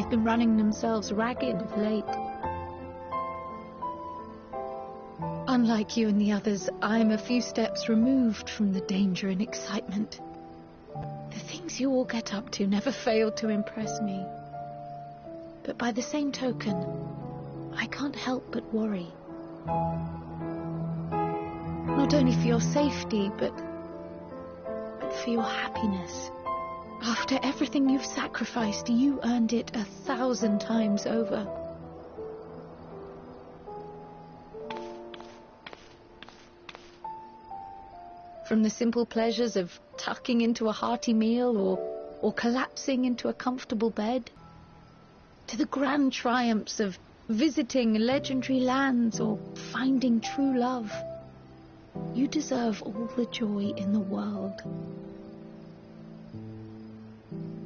They've been running themselves ragged of late. Unlike you and the others, I'm a few steps removed from the danger and excitement. The things you all get up to never fail to impress me. But by the same token, I can't help but worry. Not only for your safety, but for your happiness. After everything you've sacrificed, you earned it 1,000 times over. From the simple pleasures of tucking into a hearty meal or collapsing into a comfortable bed, to the grand triumphs of visiting legendary lands or finding true love, you deserve all the joy in the world.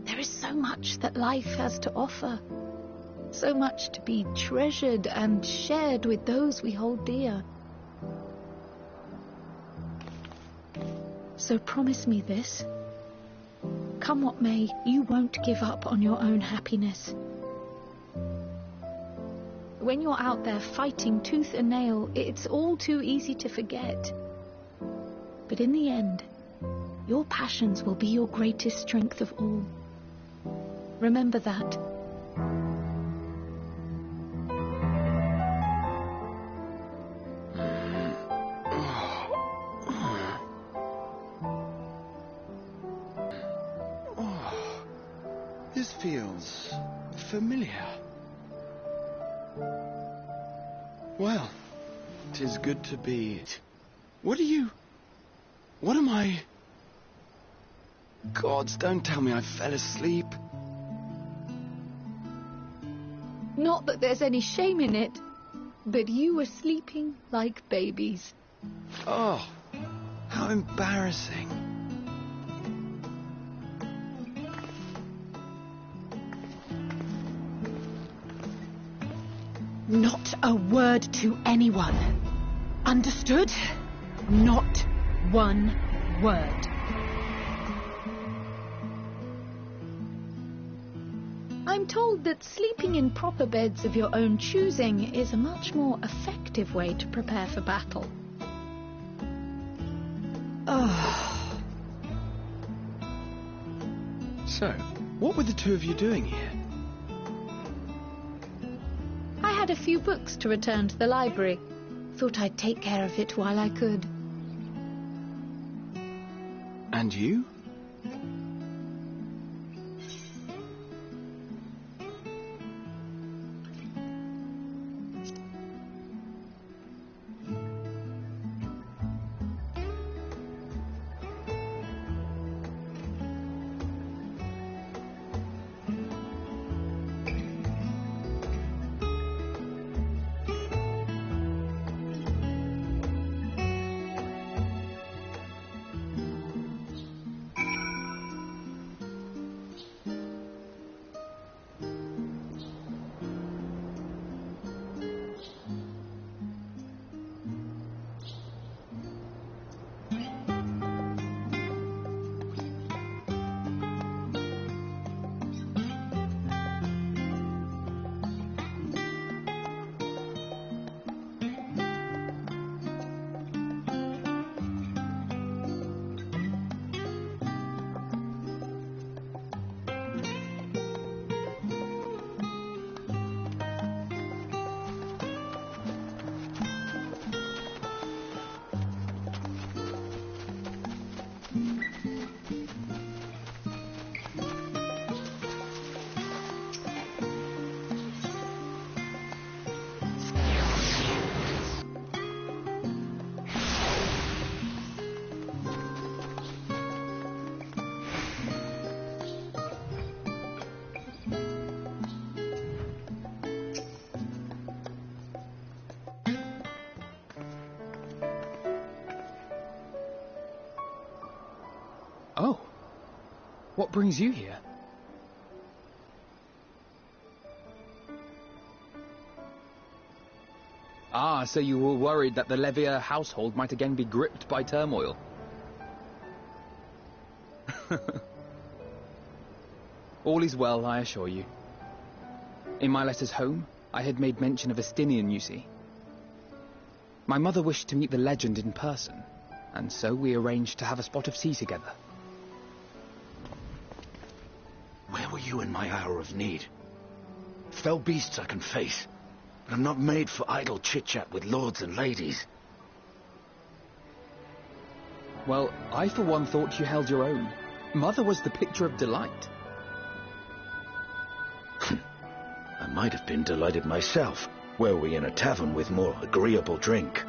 There is so much that life has to offer, so much to be treasured and shared with those we hold dear. So promise me this. Come what may, you won't give up on your own happiness. When you're out there fighting tooth and nail, it's all too easy to forget. But in the end, your passions will be your greatest strength of all. Remember that. This feels familiar. Well, 'tis good to be... What am I... Gods, don't tell me I fell asleep. Not that there's any shame in it, but you were sleeping like babies. Oh, how embarrassing. Not a word to anyone. Understood? Not one word. I'm told that sleeping in proper beds of your own choosing is a much more effective way to prepare for battle. So, what were the two of you doing here? I had a few books to return to the library. Thought I'd take care of it while I could. And you? Oh. What brings you here? Ah, so you were worried that the Levier household might again be gripped by turmoil. All is well, I assure you. In my letters home, I had made mention of Estinian, you see. My mother wished to meet the legend in person, and so we arranged to have a spot of tea together. Where were you in my hour of need? Fell beasts I can face, but I'm not made for idle chit-chat with lords and ladies. Well, I for one thought you held your own. Mother was the picture of delight. I might have been delighted myself, were we in a tavern with more agreeable drink.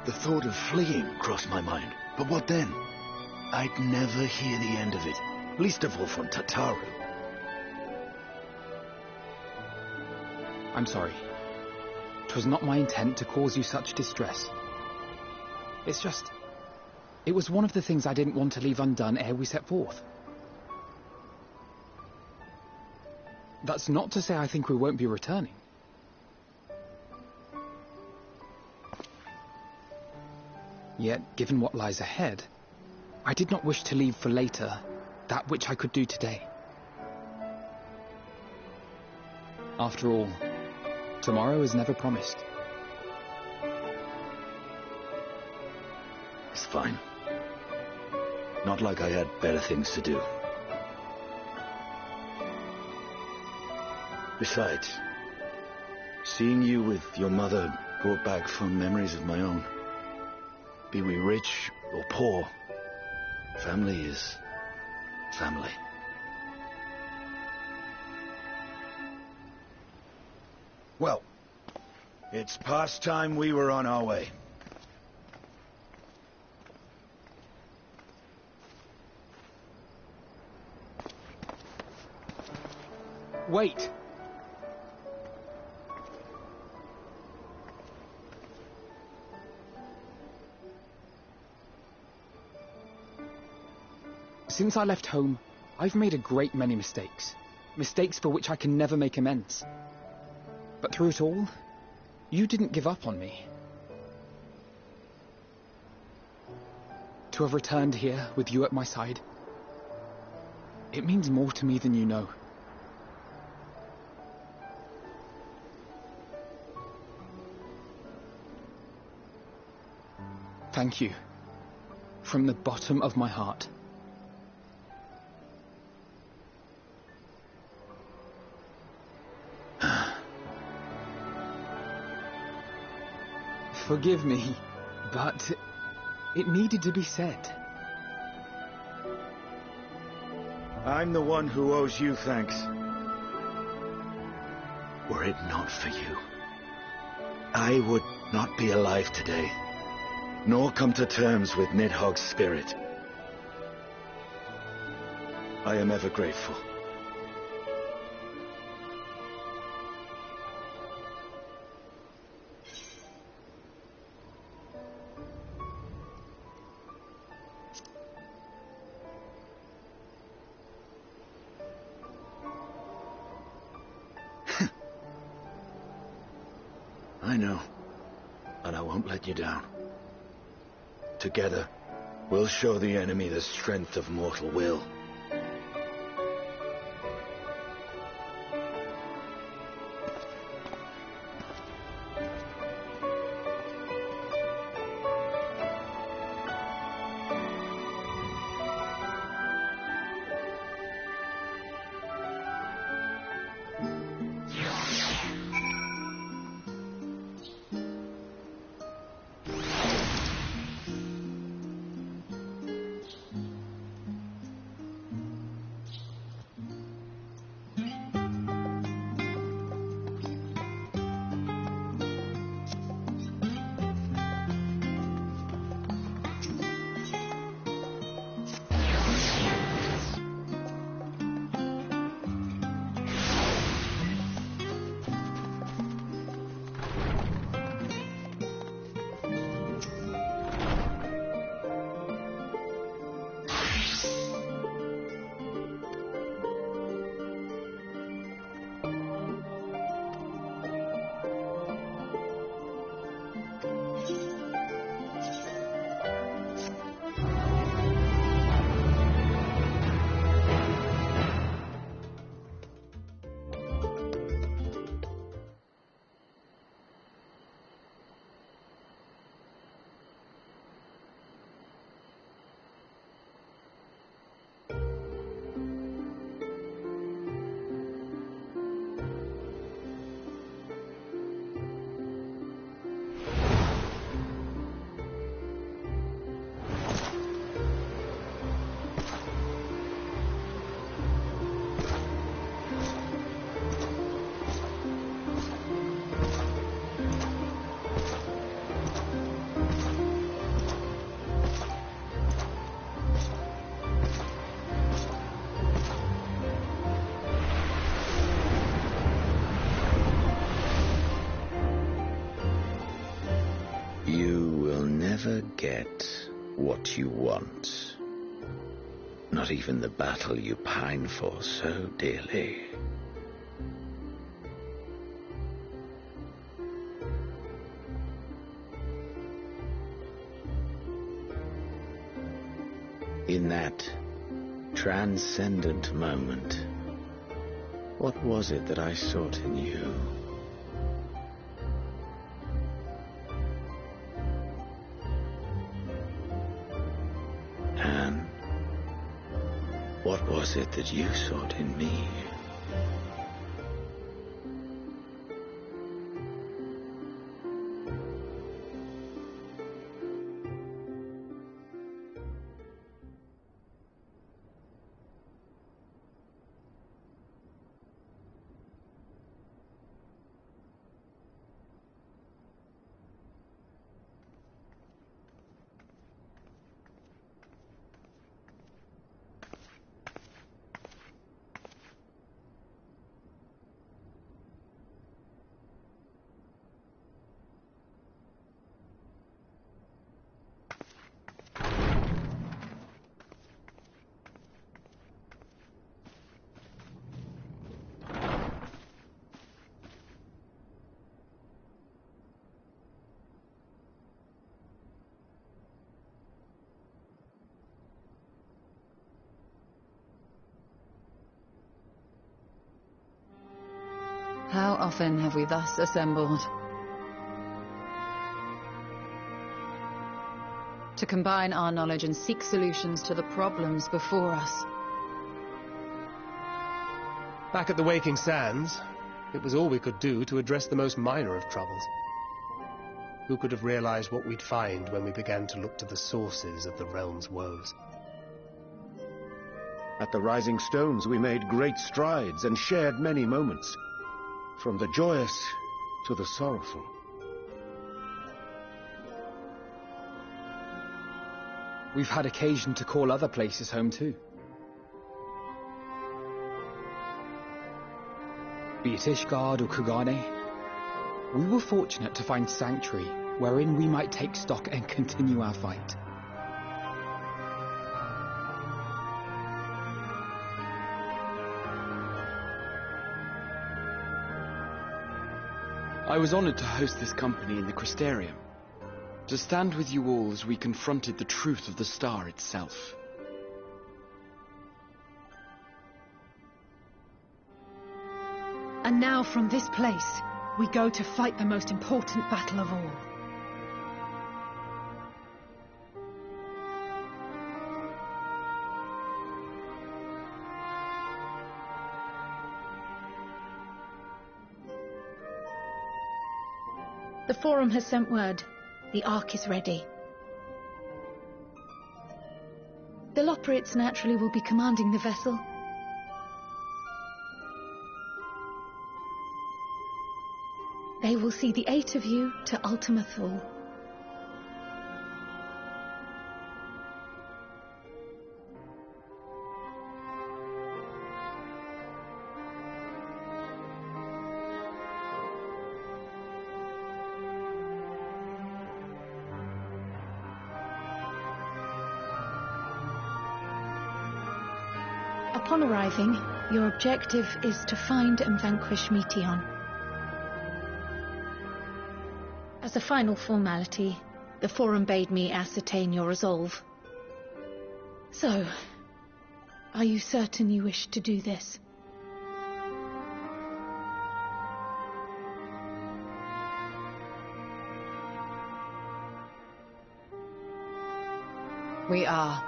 The thought of fleeing crossed my mind, but what then? I'd never hear the end of it, least of all from Tataru. I'm sorry. 'Twas not my intent to cause you such distress. It's just... it was one of the things I didn't want to leave undone ere we set forth. That's not to say I think we won't be returning. Yet, given what lies ahead, I did not wish to leave for later that which I could do today. After all, tomorrow is never promised. It's fine. Not like I had better things to do. Besides, seeing you with your mother brought back fond memories of my own. Be we rich or poor, family is family. Well, it's past time we were on our way. Wait! Since I left home, I've made a great many mistakes. Mistakes for which I can never make amends. But through it all, you didn't give up on me. To have returned here with you at my side, it means more to me than you know. Thank you, from the bottom of my heart. Forgive me, but it needed to be said. I'm the one who owes you thanks. Were it not for you, I would not be alive today, nor come to terms with Nidhogg's spirit. I am ever grateful. I know, and I won't let you down. Together, we'll show the enemy the strength of mortal will. never get what you want. Not even the battle you pine for so dearly. In that transcendent moment, what was it that I sought in you? And what was it that you sought in me? How often have we thus assembled? To combine our knowledge and seek solutions to the problems before us. Back at the Waking Sands, it was all we could do to address the most minor of troubles. Who could have realized what we'd find when we began to look to the sources of the realm's woes? At the Rising Stones we made great strides and shared many moments, from the joyous to the sorrowful. We've had occasion to call other places home too. Be it Ishgard or Kugane, we were fortunate to find sanctuary wherein we might take stock and continue our fight. I was honored to host this company in the Crystarium, to stand with you all as we confronted the truth of the star itself. And now from this place, we go to fight the most important battle of all. The Forum has sent word. The Ark is ready. The Loporrits naturally will be commanding the vessel. They will see the 8 of you to Ultima Thule. Upon arriving, your objective is to find and vanquish Meteion. As a final formality, the Forum bade me ascertain your resolve. So, are you certain you wish to do this? We are.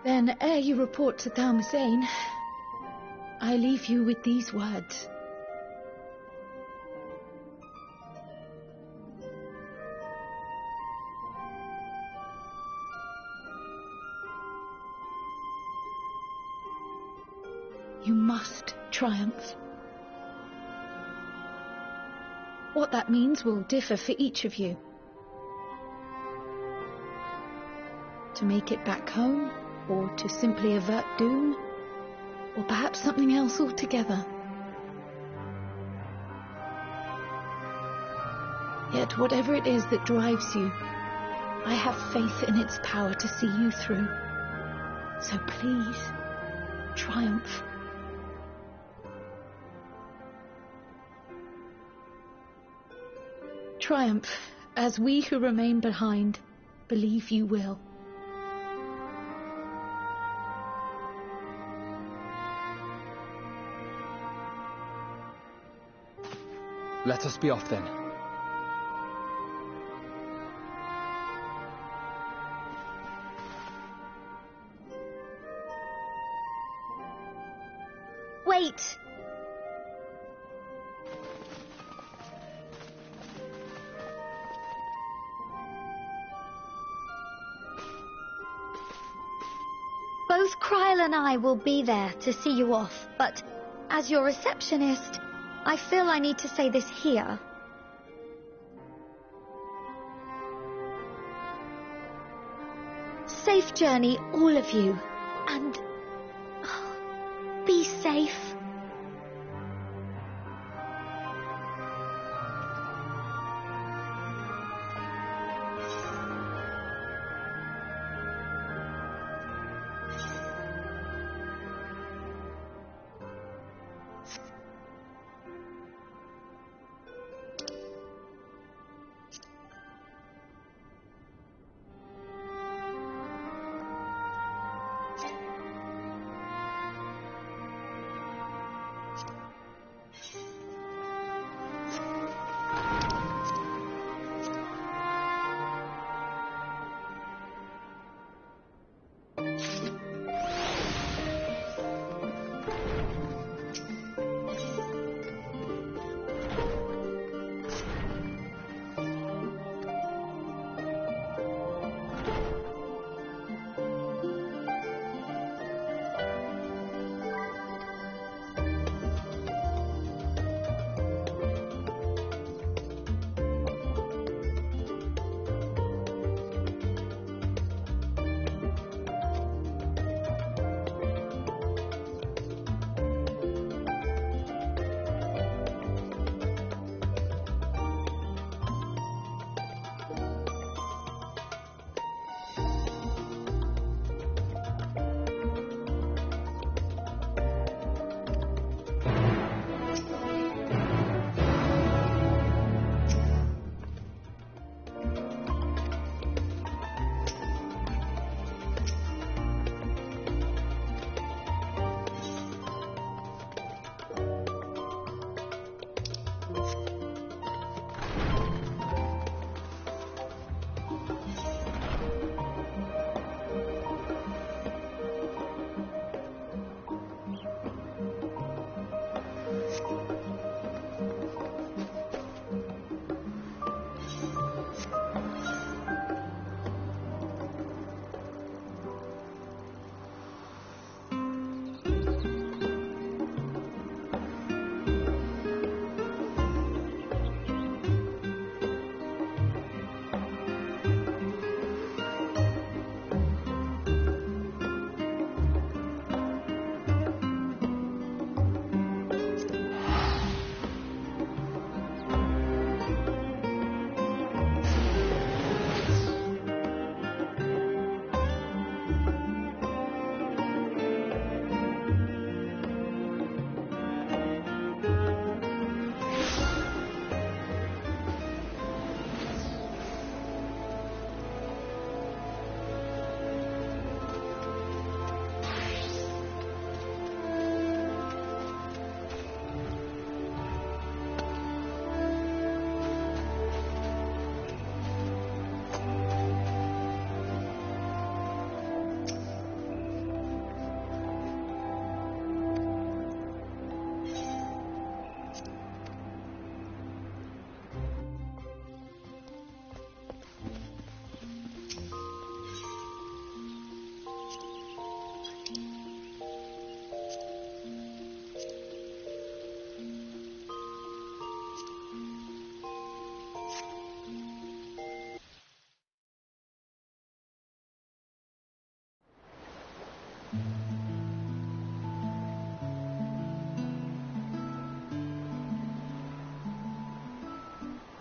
Then, ere you report to Thalmazane, I leave you with these words. You must triumph. What that means will differ for each of you. To make it back home, or to simply avert doom, or perhaps something else altogether. Yet whatever it is that drives you, I have faith in its power to see you through. So please, triumph. Triumph, as we who remain behind believe you will. Let us be off then. Wait! Both Kryle and I will be there to see you off, but as your receptionist, I feel I need to say this here. Safe journey, all of you, and be safe.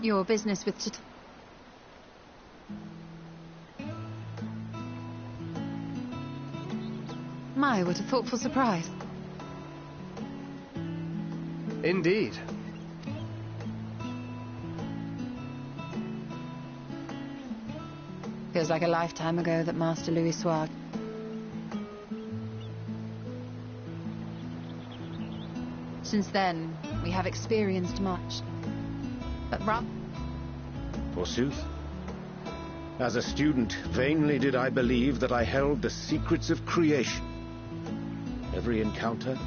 Your business with My, what a thoughtful surprise. Indeed. Feels like a lifetime ago that Master Louis Swag. Since then, we have experienced much. But Forsooth. As a student, vainly did I believe that I held the secrets of creation. Every encounter,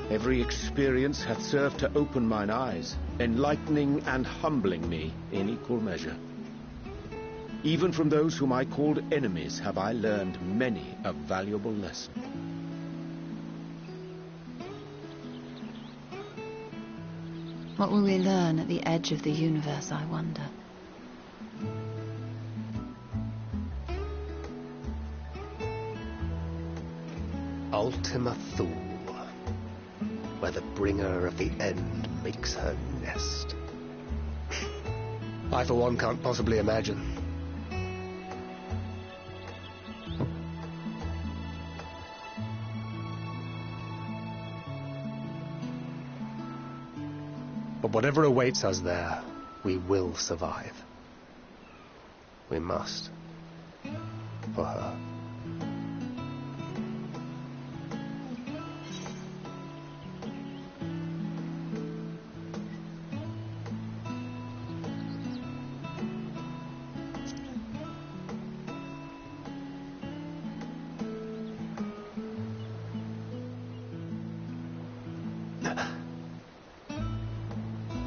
every experience hath served to open mine eyes, enlightening and humbling me in equal measure. Even from those whom I called enemies have I learned many a valuable lesson. what will we learn at the edge of the universe, I wonder? Ultima Thule, where the bringer of the end makes her nest. I, for one, can't possibly imagine. But whatever awaits us there, we will survive. We must. For her.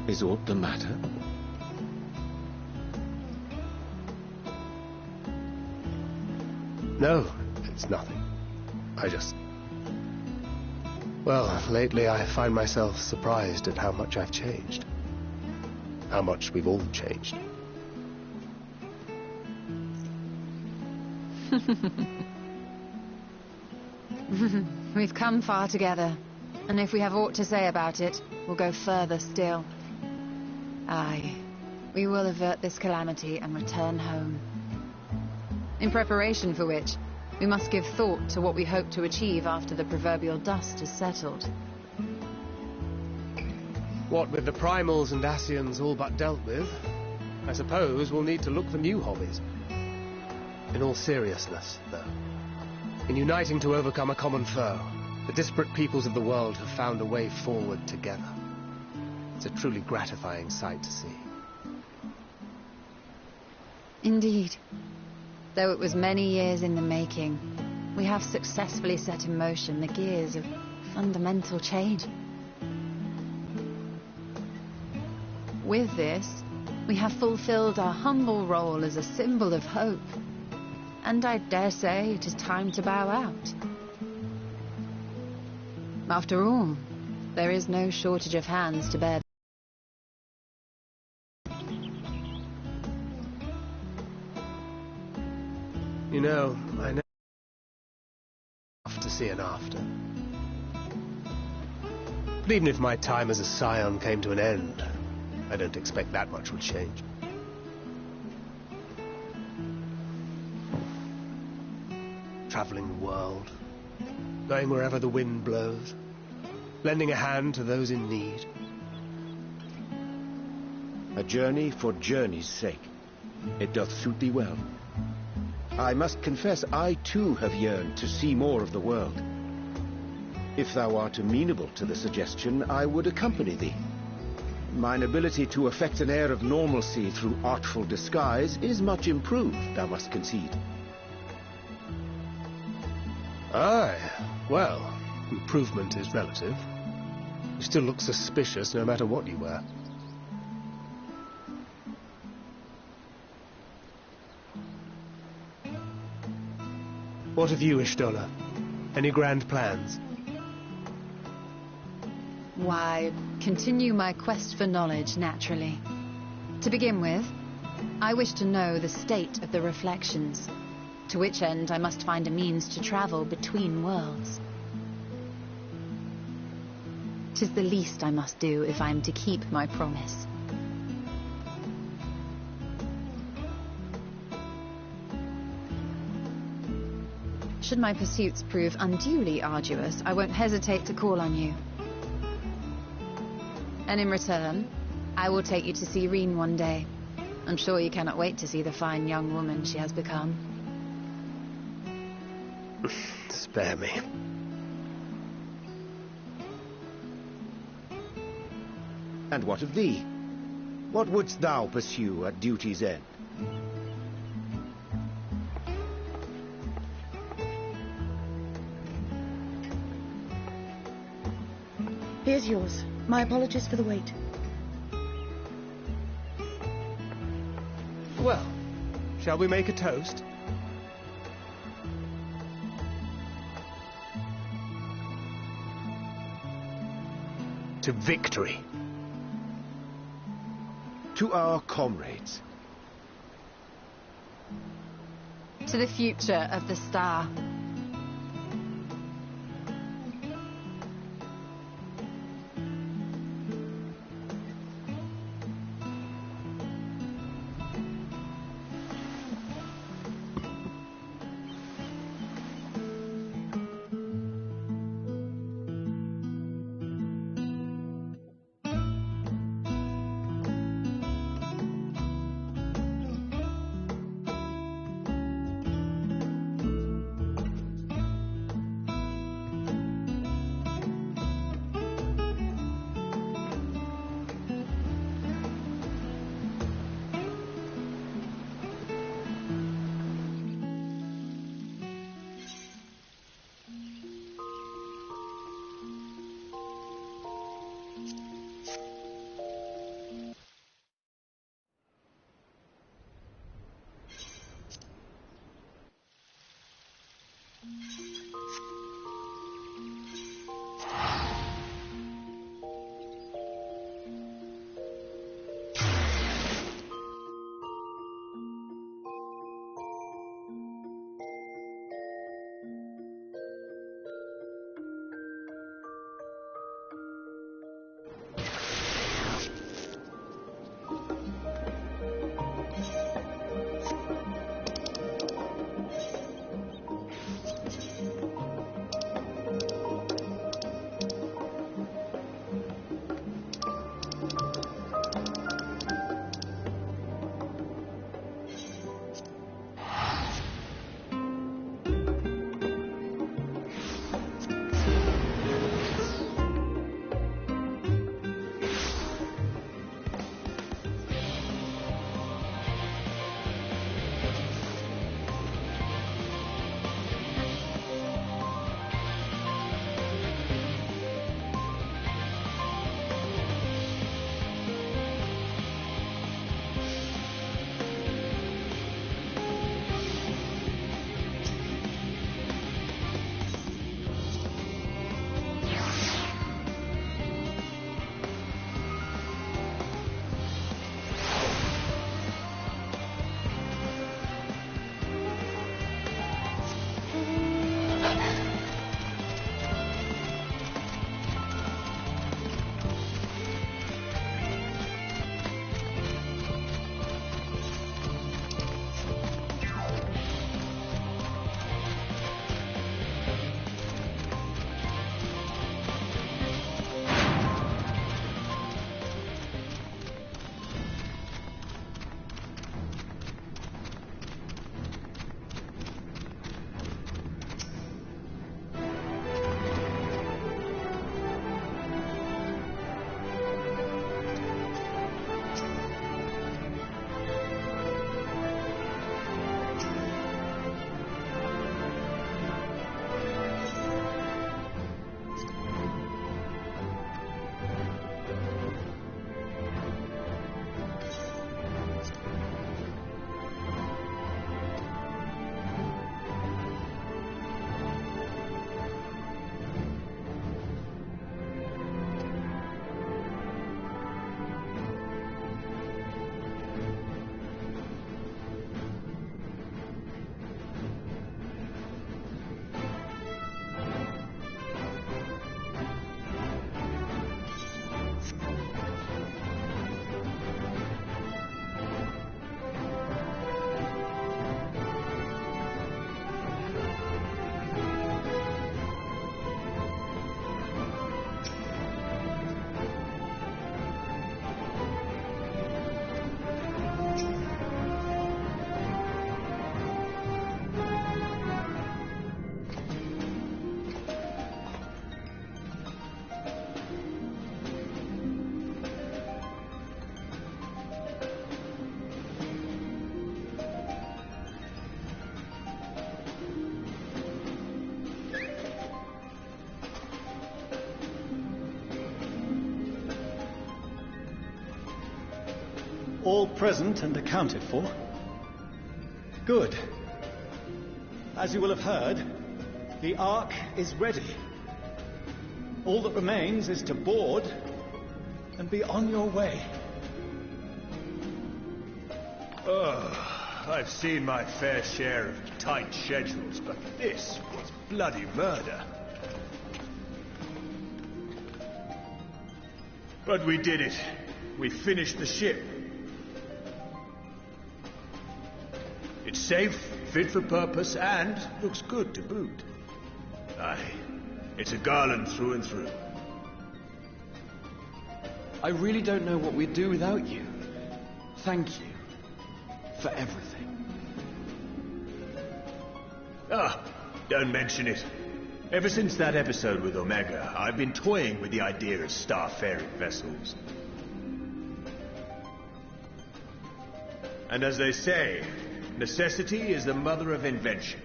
Is aught the matter? No, it's nothing. I just... Well, lately I find myself surprised at how much I've changed. How much we've all changed. We've come far together, and if we have aught to say about it, we'll go further still. Aye, we will avert this calamity and return home. In preparation for which, we must give thought to what we hope to achieve after the proverbial dust has settled. What with the primals and Ascians all but dealt with, I suppose we'll need to look for new hobbies. In all seriousness, though, in uniting to overcome a common foe, the disparate peoples of the world have found a way forward together. It's a truly gratifying sight to see. Indeed. Though it was many years in the making, we have successfully set in motion the gears of fundamental change. With this, we have fulfilled our humble role as a symbol of hope. And I dare say it is time to bow out. After all, there is no shortage of hands to bear. You know, I never have to see an after. But even if my time as a scion came to an end, I don't expect that much would change. Traveling the world, going wherever the wind blows, lending a hand to those in need. A journey for journey's sake. It doth suit thee well. I must confess I too have yearned to see more of the world. If thou art amenable to the suggestion, I would accompany thee. Mine ability to affect an air of normalcy through artful disguise is much improved, thou must concede. Aye, well, improvement is relative. You still look suspicious no matter what you wear. What of you, Ishtola? Any grand plans? Why, continue my quest for knowledge, naturally. To begin with, I wish to know the state of the reflections, to which end I must find a means to travel between worlds. 'Tis the least I must do if I am to keep my promise. Should my pursuits prove unduly arduous, I won't hesitate to call on you. And in return, I will take you to see Reen one day. I'm sure you cannot wait to see the fine young woman she has become. Spare me. And what of thee? What wouldst thou pursue at duty's end? Here's yours. My apologies for the wait. Well, shall we make a toast? To victory. To our comrades. To the future of the star. All present and accounted for? Good. As you will have heard, the Ark is ready. All that remains is to board and be on your way. I've seen my fair share of tight schedules, but this was bloody murder. But we did it. We finished the ship. It's safe, fit for purpose, and looks good to boot. Aye, it's a Garland through and through. I really don't know what we'd do without you. Thank you for everything. Don't mention it. Ever since that episode with Omega, I've been toying with the idea of star-faring vessels. And as they say, necessity is the mother of invention.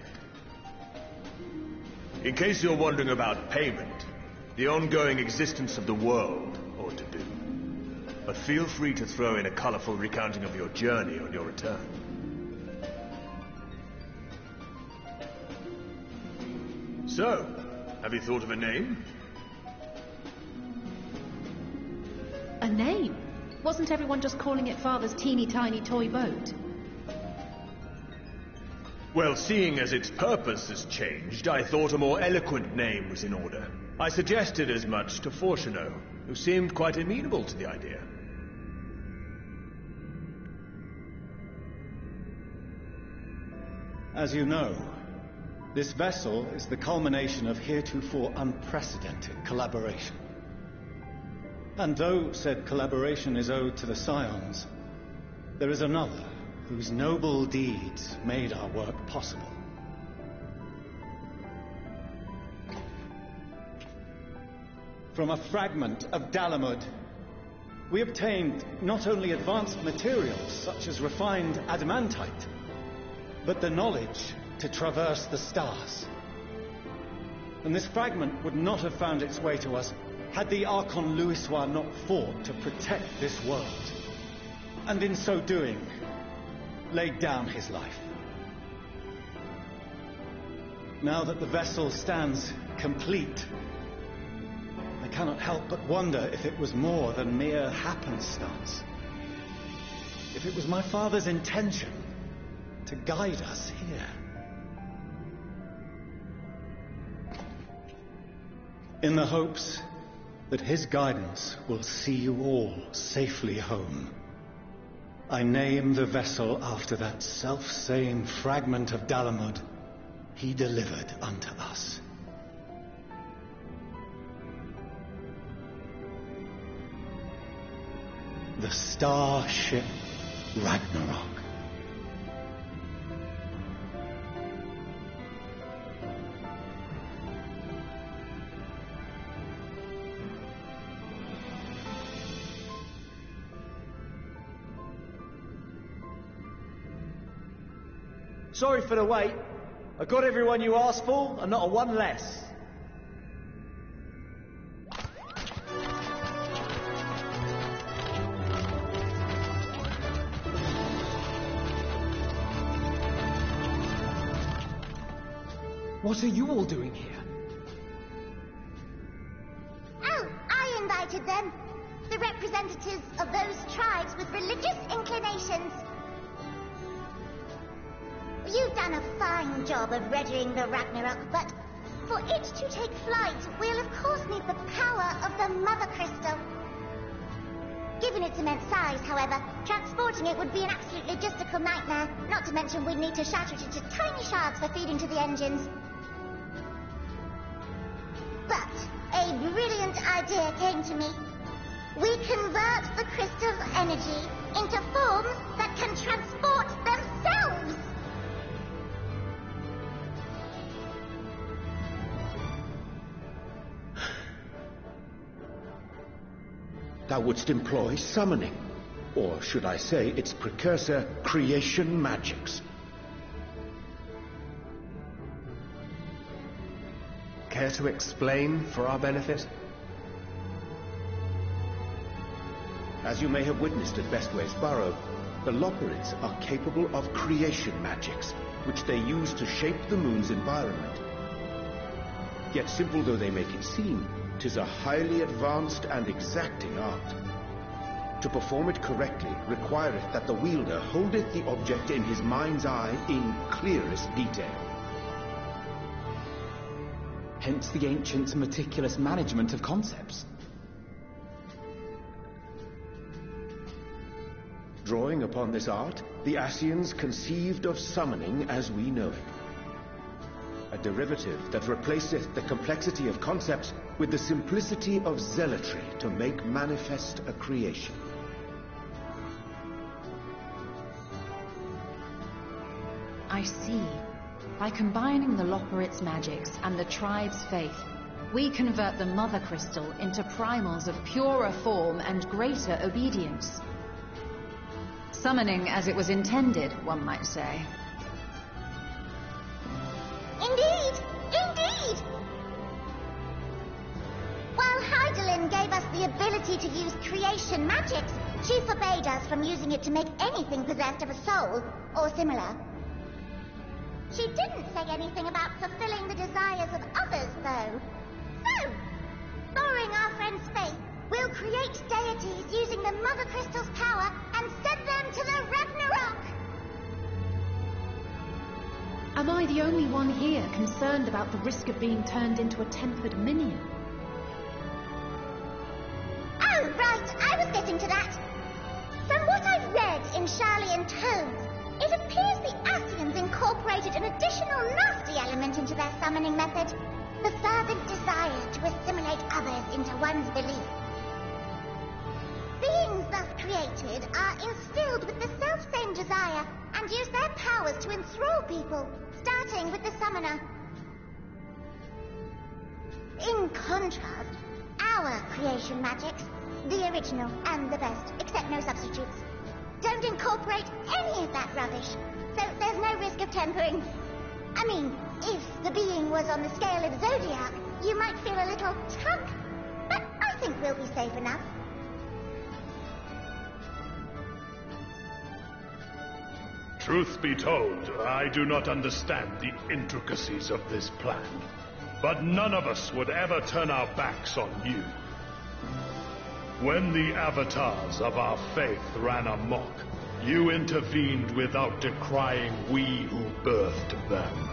In case you're wondering about payment, the ongoing existence of the world ought to do. But feel free to throw in a colorful recounting of your journey on your return. So, have you thought of a name? A name? Wasn't everyone just calling it Father's teeny tiny toy boat? Well, seeing as its purpose has changed, I thought a more eloquent name was in order. I suggested as much to Fortuno, who seemed quite amenable to the idea. As you know, this vessel is the culmination of heretofore unprecedented collaboration. And though said collaboration is owed to the Scions, there is another whose noble deeds made our work possible. From a fragment of Dalamud, we obtained not only advanced materials such as refined adamantite, but the knowledge to traverse the stars. And this fragment would not have found its way to us had the Archon Louisois not fought to protect this world, and in so doing, laid down his life. Now that the vessel stands complete, I cannot help but wonder if it was more than mere happenstance. If it was my father's intention to guide us here. In the hopes that his guidance will see you all safely home, I name the vessel after that self-same fragment of Dalamud he delivered unto us. The Starship Ragnarok. Sorry for the wait. I got everyone you asked for, and not a one less. What are you all doing here? Oh, I invited them. The representatives of those tribes with religious inclinations. You've done a fine job of readying the Ragnarok, but for it to take flight, we'll of course need the power of the Mother Crystal. Given its immense size, however, transporting it would be an absolute logistical nightmare, not to mention we'd need to shatter it into tiny shards for feeding to the engines. But a brilliant idea came to me. We convert the crystal's energy into forms that can transport themselves! Thou wouldst employ summoning, or should I say its precursor, creation magics. Care to explain for our benefit? As you may have witnessed at Bestways Burrow, the Lopperids are capable of creation magics, which they use to shape the moon's environment. Yet simple though they make it seem, 'tis a highly advanced and exacting art. To perform it correctly requireth that the wielder holdeth the object in his mind's eye in clearest detail. Hence the ancients' meticulous management of concepts. Drawing upon this art, the Ascians conceived of summoning as we know it. A derivative that replaceth the complexity of concepts with the simplicity of zealotry to make manifest a creation. I see. By combining the Lopperids' magics and the tribe's faith, we convert the Mother Crystal into primals of purer form and greater obedience. Summoning as it was intended, one might say. Indeed! Indeed! While Heidelin gave us the ability to use creation magics, she forbade us from using it to make anything possessed of a soul, or similar. She didn't say anything about fulfilling the desires of others, though. So, borrowing our friend's faith, we'll create deities using the Mother Crystal's power and send them to the Ragnarok! Am I the only one here concerned about the risk of being turned into a tempered minion? Oh, right, I was getting to that. From what I've read in Charlian tomes, it appears the Ascians incorporated an additional nasty element into their summoning method. The fervent desire to assimilate others into one's belief. Beings thus created are instilled with the self-same desire and use their powers to enthrall people, starting with the summoner. In contrast, our creation magics, the original and the best, except no substitutes, don't incorporate any of that rubbish, so there's no risk of tempering. I mean, if the being was on the scale of Zodiac, you might feel a little tug, but I think we'll be safe enough. Truth be told, I do not understand the intricacies of this plan, but none of us would ever turn our backs on you. When the avatars of our faith ran amok, you intervened without decrying we who birthed them.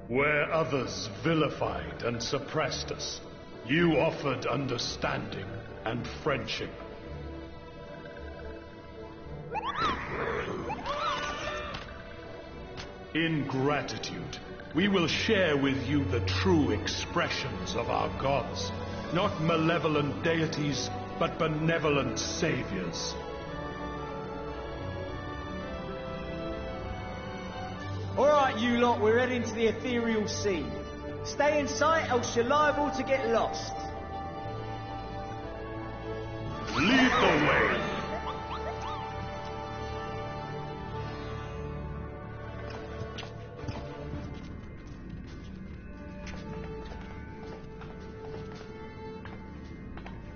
Where others vilified and suppressed us, you offered understanding and friendship. In gratitude, we will share with you the true expressions of our gods. Not malevolent deities, but benevolent saviors. Alright, you lot, we're heading to the ethereal sea. Stay in sight, else you're liable to get lost. Lead the way.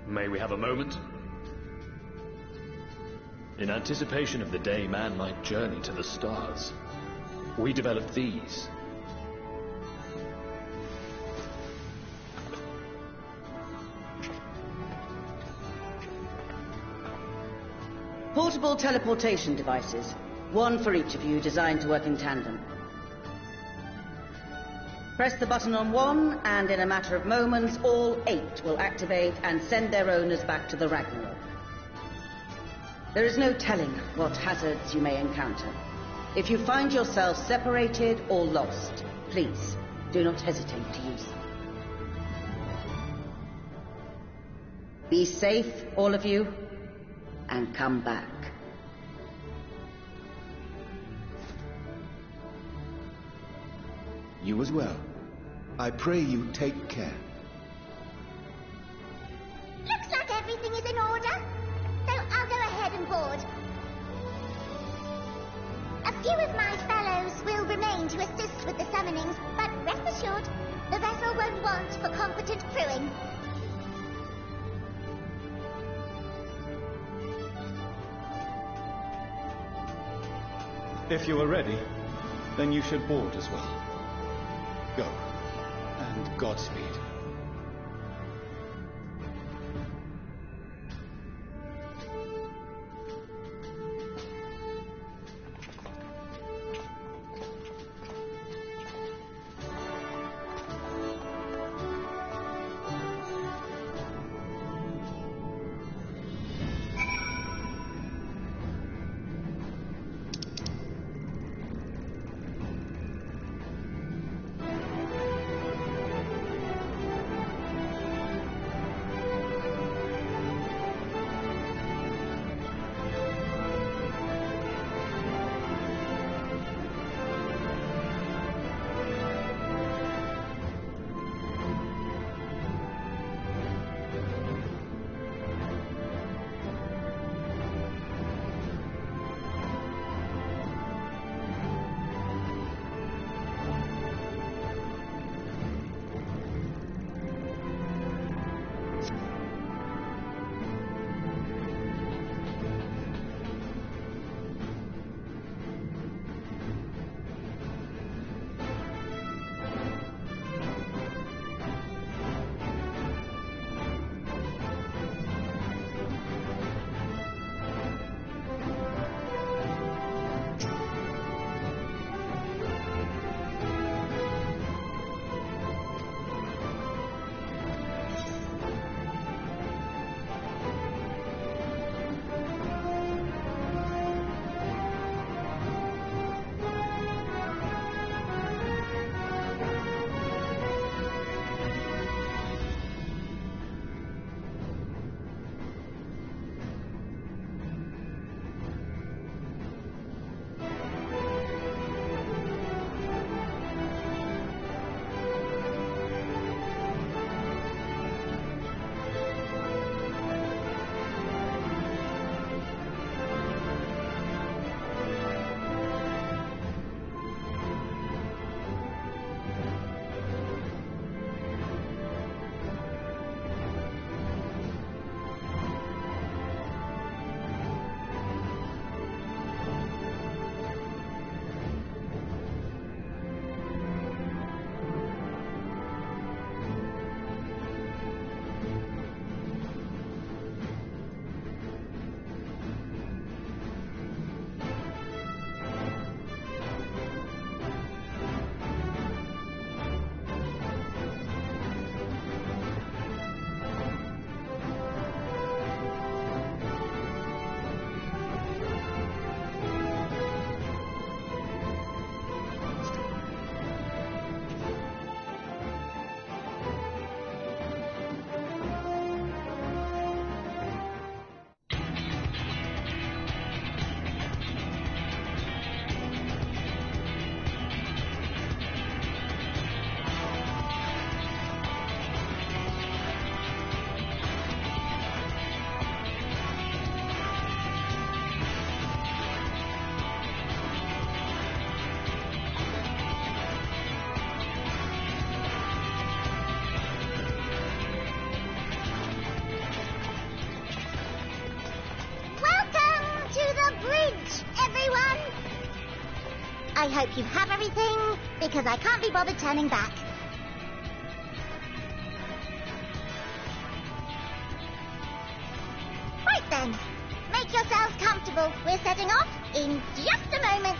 May we have a moment? In anticipation of the day man might journey to the stars, we developed these. Portable teleportation devices, one for each of you, designed to work in tandem. Press the button on one, and in a matter of moments, all 8 will activate and send their owners back to the Ragnarok. There is no telling what hazards you may encounter. If you find yourself separated or lost, please do not hesitate to use them. Be safe, all of you, and come back. You as well. I pray you take care. Looks like everything is in order, so I'll go ahead and board. A few of my fellows will remain to assist with the summonings, but rest assured, the vessel won't want for competent crewing. If you are ready, then you should board as well. Go, and Godspeed. I hope you have everything, because I can't be bothered turning back. Right then, make yourselves comfortable. We're setting off in just a moment.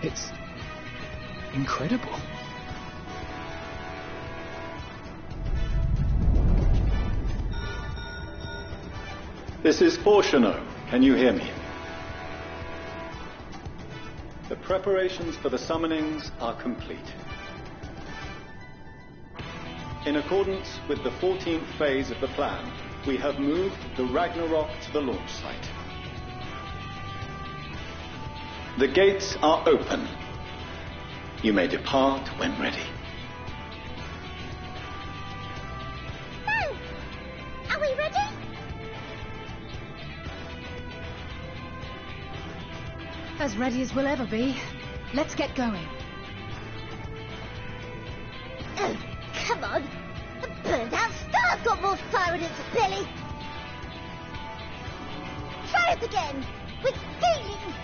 It's incredible. This is Portiono. Can you hear me? The preparations for the summonings are complete. In accordance with the 14th phase of the plan, we have moved the Ragnarok to the launch site. The gates are open. You may depart when ready. So, are we ready? As ready as we'll ever be. Let's get going. Oh, come on! The burned-out star's got more fire in its belly! Try it again! With feeling!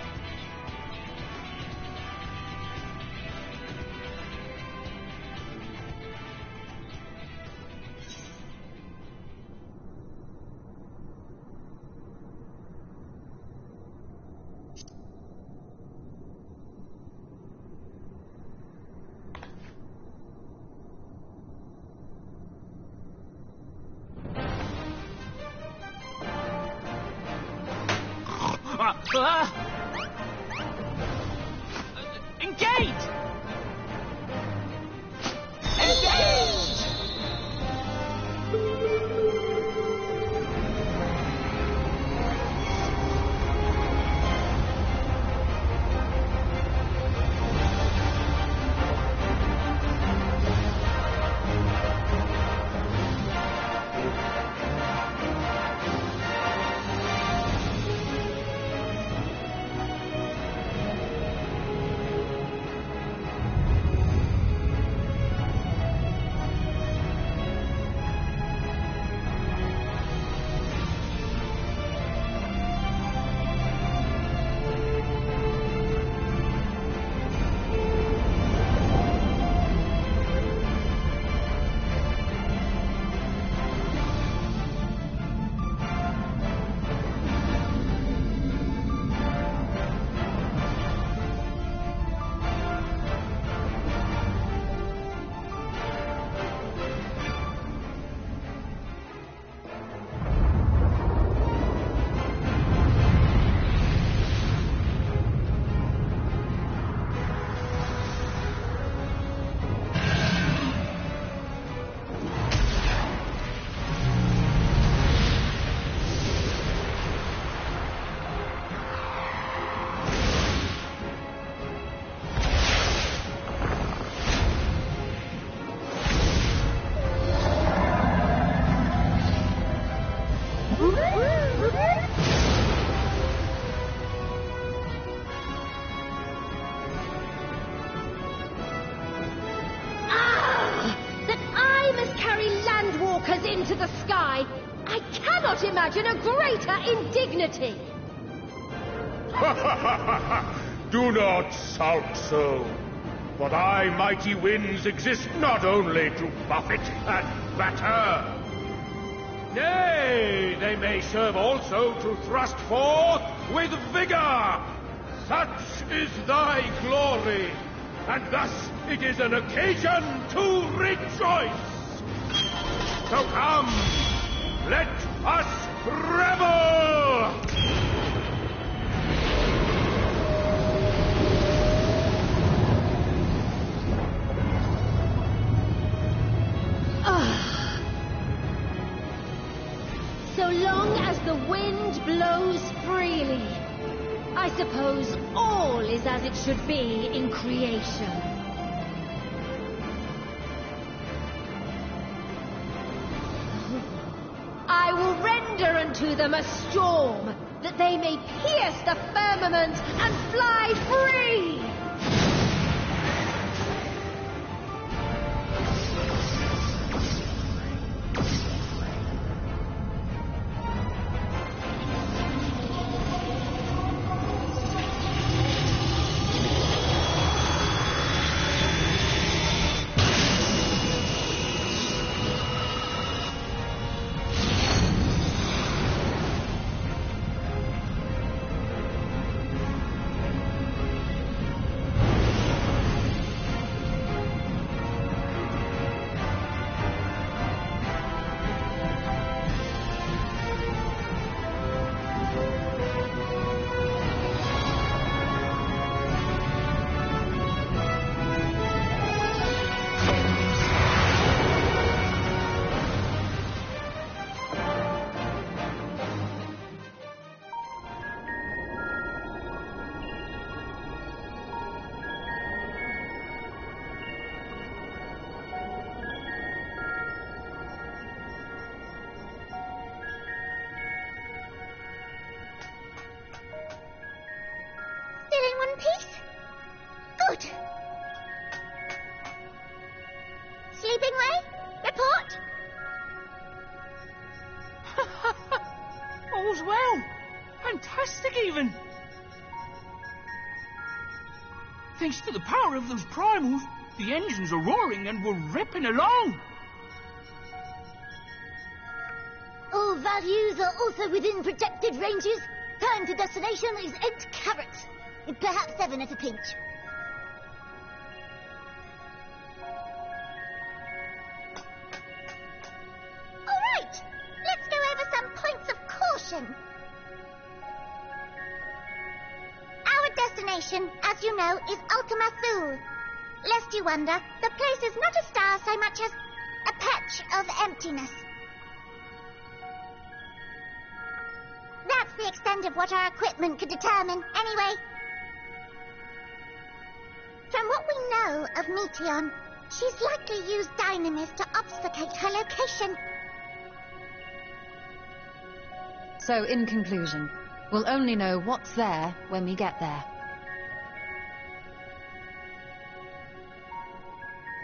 Engage! Engage! Into the sky. I cannot imagine a greater indignity. Do not sulk so. For thy mighty winds exist not only to buffet and batter. Nay, they may serve also to thrust forth with vigor. Such is thy glory, and thus it is an occasion to rejoice. So come, let us revel! So long as the wind blows freely, I suppose all is as it should be in creation. I will render unto them a storm, that they may pierce the firmament and fly free! fantastic, even. Thanks to the power of those primals, the engines are roaring and we're ripping along. All values are also within protected ranges. Time to destination is 8 carats. Perhaps 7 at a pinch. Alright, let's go over some points of caution. Our destination, as you know, is Ultima Thule. Lest you wonder, the place is not a star so much as a patch of emptiness. That's the extent of what our equipment could determine, anyway. From what we know of Meteion, she's likely used Dynamis to obfuscate her location. So, in conclusion, we'll only know what's there when we get there.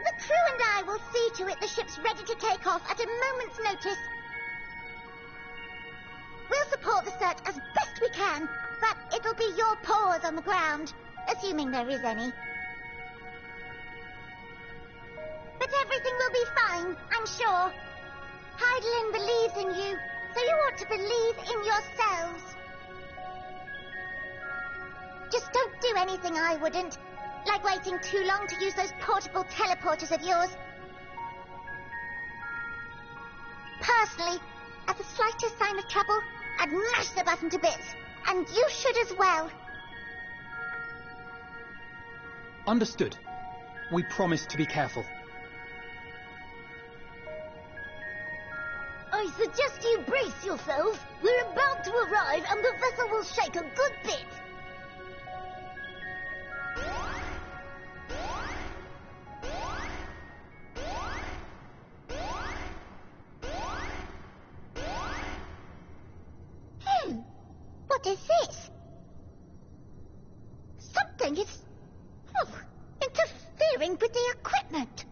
The crew and I will see to it the ship's ready to take off at a moment's notice. We'll support the search as best we can, but it'll be your paws on the ground, assuming there is any. But everything will be fine, I'm sure. Hydaelyn believes in you, so you ought to believe in yourselves. Just don't do anything I wouldn't, like waiting too long to use those portable teleporters of yours. Personally, at the slightest sign of trouble, I'd mash the button to bits, and you should as well. Understood. We promise to be careful. I suggest you brace yourselves. We're about to arrive and the vessel will shake a good bit. What is this? Something is... interfering with the equipment.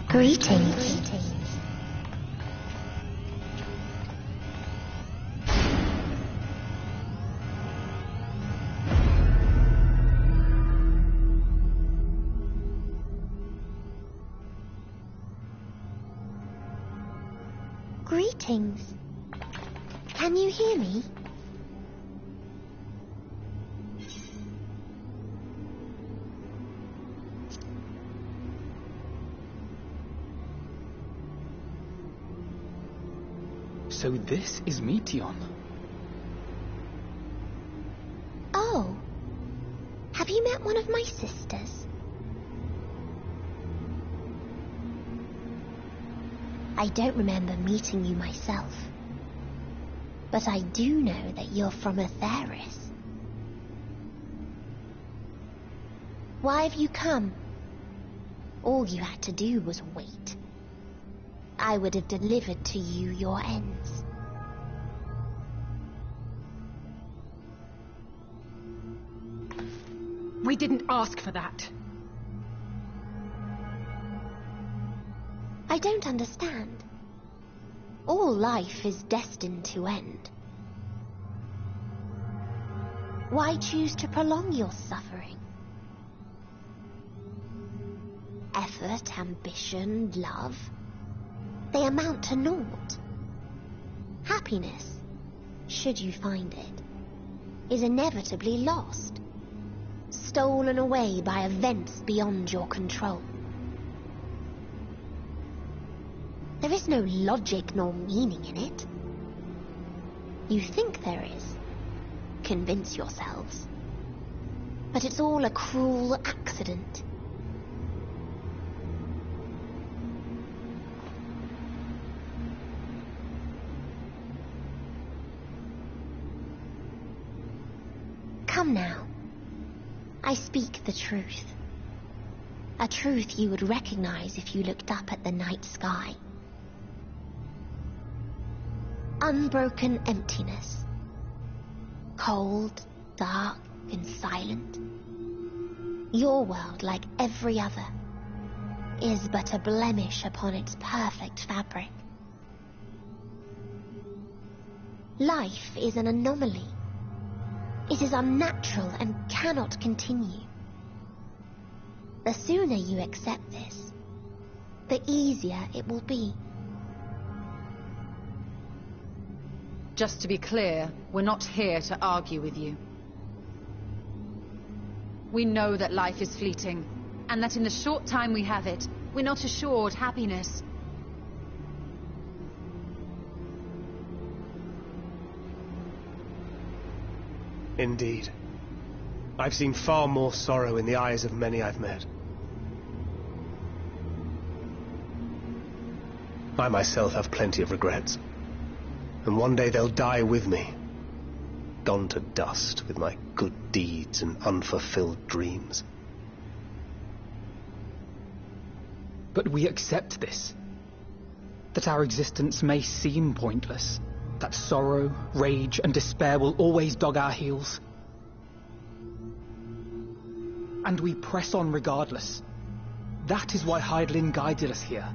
Greetings. Greetings. Can you hear me? So this is Meteion. Oh. Have you met one of my sisters? I don't remember meeting you myself. But I do know that you're from Atheris. Why have you come? All you had to do was wait. I would have delivered to you your ends. We didn't ask for that. I don't understand. All life is destined to end. Why choose to prolong your suffering? Effort, ambition, love, they amount to naught. Happiness, should you find it, is inevitably lost, stolen away by events beyond your control. There is no logic nor meaning in it. You think there is. Convince yourselves. But it's all a cruel accident. Come now. I speak the truth. A truth you would recognize if you looked up at the night sky. Unbroken emptiness. Cold, dark, and silent. Your world, like every other, is but a blemish upon its perfect fabric. Life is an anomaly. It is unnatural and cannot continue. The sooner you accept this, the easier it will be. Just to be clear, we're not here to argue with you. We know that life is fleeting, and that in the short time we have it, we're not assured happiness. Indeed. I've seen far more sorrow in the eyes of many I've met. I myself have plenty of regrets. And one day they'll die with me, gone to dust with my good deeds and unfulfilled dreams. But we accept this. That our existence may seem pointless. That sorrow, rage, and despair will always dog our heels. And we press on regardless. That is why Hydaelyn guided us here.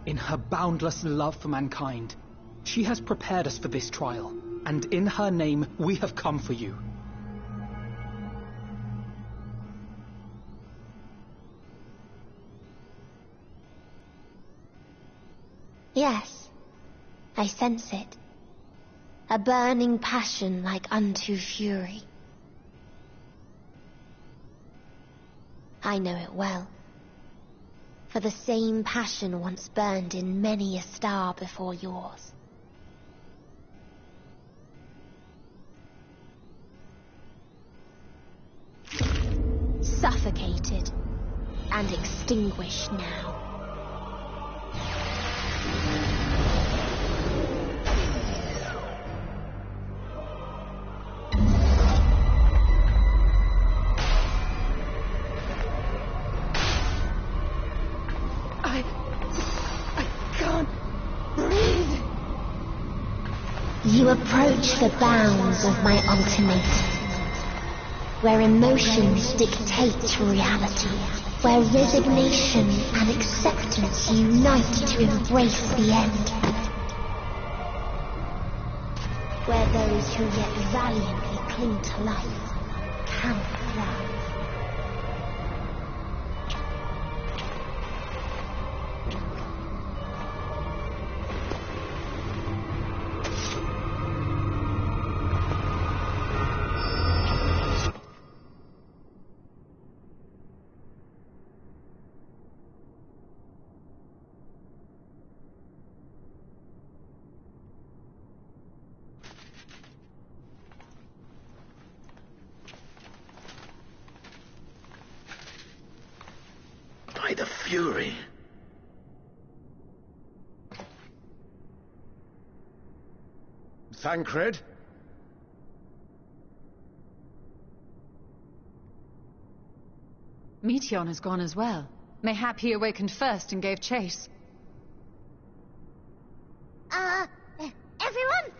In her boundless love for mankind, she has prepared us for this trial, and in her name, we have come for you. Yes, I sense it. A burning passion like unto fury. I know it well, for the same passion once burned in many a star before yours. Suffocated and extinguished now. You approach the bounds of my ultimate, where emotions dictate reality, where resignation and acceptance unite to embrace the end, where those who yet valiantly cling to life cannot thrive. By the Fury. Thancred? Meteon has gone as well. Mayhap he awakened first and gave chase. Everyone?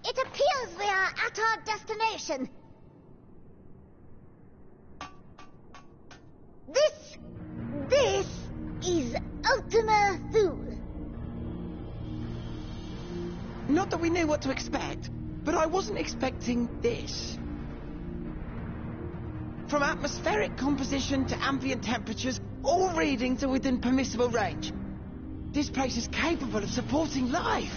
It appears we are at our destination. This is Ultima Thule. Not that we knew what to expect, but I wasn't expecting this. From atmospheric composition to ambient temperatures, all readings are within permissible range. This place is capable of supporting life.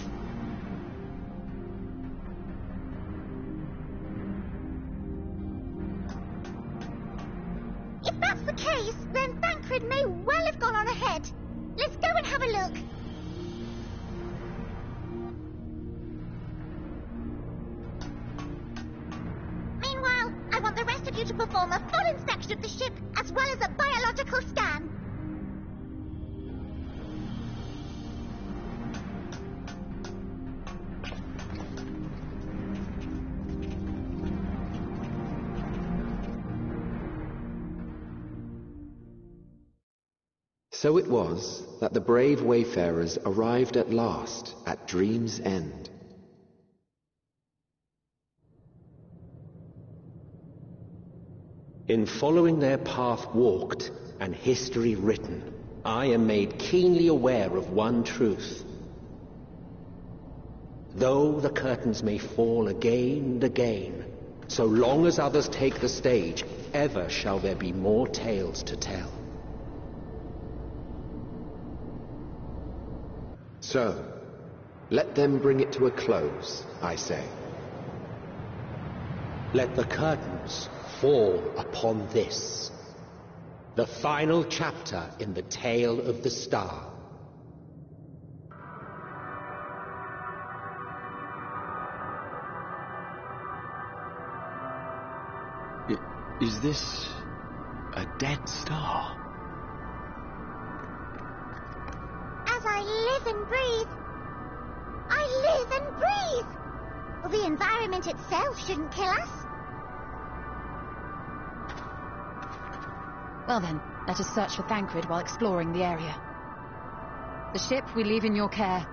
If that's the case, then Thancred may well have gone on ahead. Let's go and have a look. Meanwhile, I want the rest of you to perform a full inspection of the ship, as well as a biological scan. So it was that the brave wayfarers arrived at last at Dream's End. In following their path walked and history written, I am made keenly aware of one truth. Though the curtains may fall again and again, so long as others take the stage, ever shall there be more tales to tell. So, let them bring it to a close, I say. Let the curtains fall upon this, the final chapter in the tale of the star. Is this a dead star? As I live and breathe, I live and breathe. Well, the environment itself shouldn't kill us. Well then, let us search for Thancred while exploring the area. The ship we leave in your care.